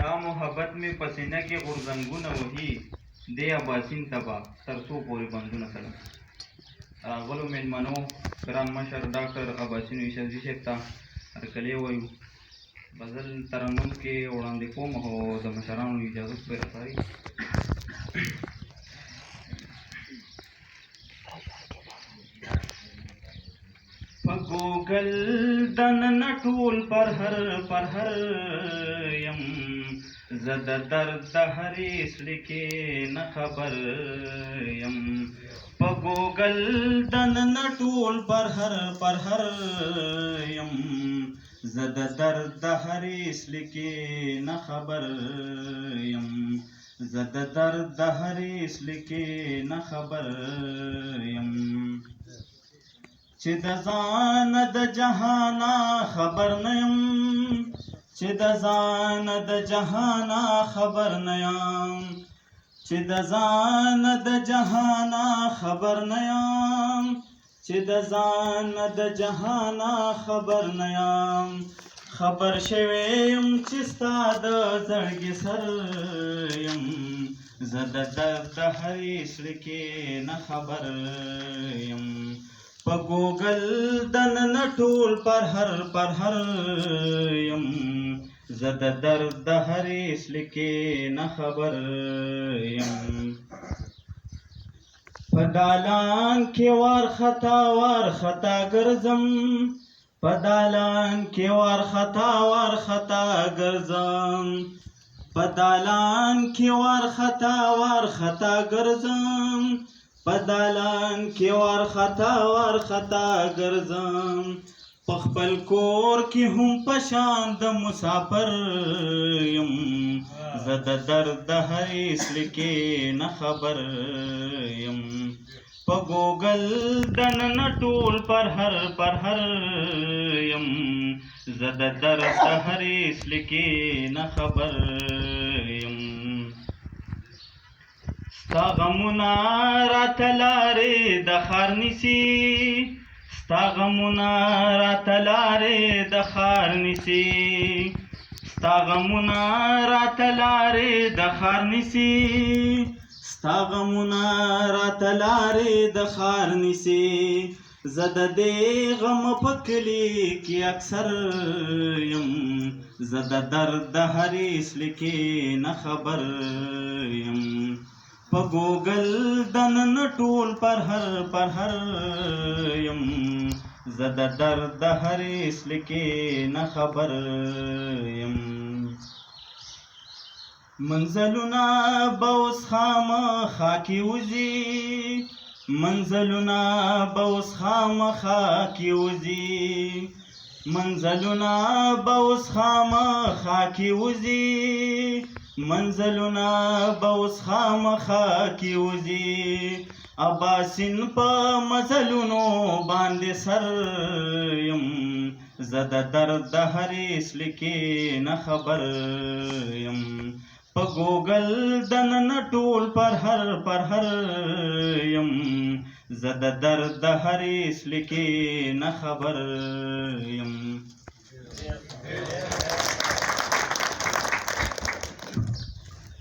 تا محبت میں پسینہ کے غرزنگونه وهي دی اباسین تبا تر څو پورې بندونه سلام راغلو میلمنو ګران مشر ډاکټر اباسین یوسفزي صاحب ته هرکلی وایو غزل ترنم کې وړاندې کوم او د مشرانو اجازت پرې راځي گوگل دن نټول پر هر یم زد درد هریس لیکي نه خبر یم په گوگل دن نټول پر هر یم زد درد هریس لیکي نه خبر یم زد درد هریس لیکي نه خبر یم چې د ځان د جهانا خبر نه یم چې د ځان د جهانا خبر نه یم چې د ځان د جهانا خبر نه یم چې د ځان د جهانا خبر نه یم خبر شوی یم چې ستا د زړګي سر یم زه د درد د هرې زړه کې نه خبر یم په ګوګل دننه ټول پر هر یم زه د درد د هرې زړه کې نه خبر یم په دالان کې وارخطا ګرځم په دالان کې وارخطا ګرځم په دالان کې وارخطا ګرځم په دالان کې وارخطا ګرځم په خپل کور کې هم په شان د مسافر یم زه د درد د هرې زړه کې نه خبر یم په ګوګل دننه ټول پر هر یم زه د درد د هرې زړه کې نه خبر یم ستا غمونه راته لارې د ښار نیسي ستا غمونه راته لارې د ښار نیسي ستا غمونه راته لارې د ښار نیسي ستا غمونه راته لارې د ښار نیسي زه د دې غم په کلي کې اکثر یم زه د درد د هرې زړه کې نه خبر یم په ګوګل دننه ټول پر هر یم زه د درد د هرې زړه کې نه خبر یم منزلونه به اوس خامخا کې وځي منزلونه به اوس خامخا کې وځي منزلونه به اوس خامخا کې وځي منزلونه به اوس خامخا کې وځي اباسین په مزلونو باندې سر یم زه د درد د هرې زړه کې نه خبر یم په ګوګل دننه ټول پر هر یم زه د درد د هرې زړه کې نه خبر یم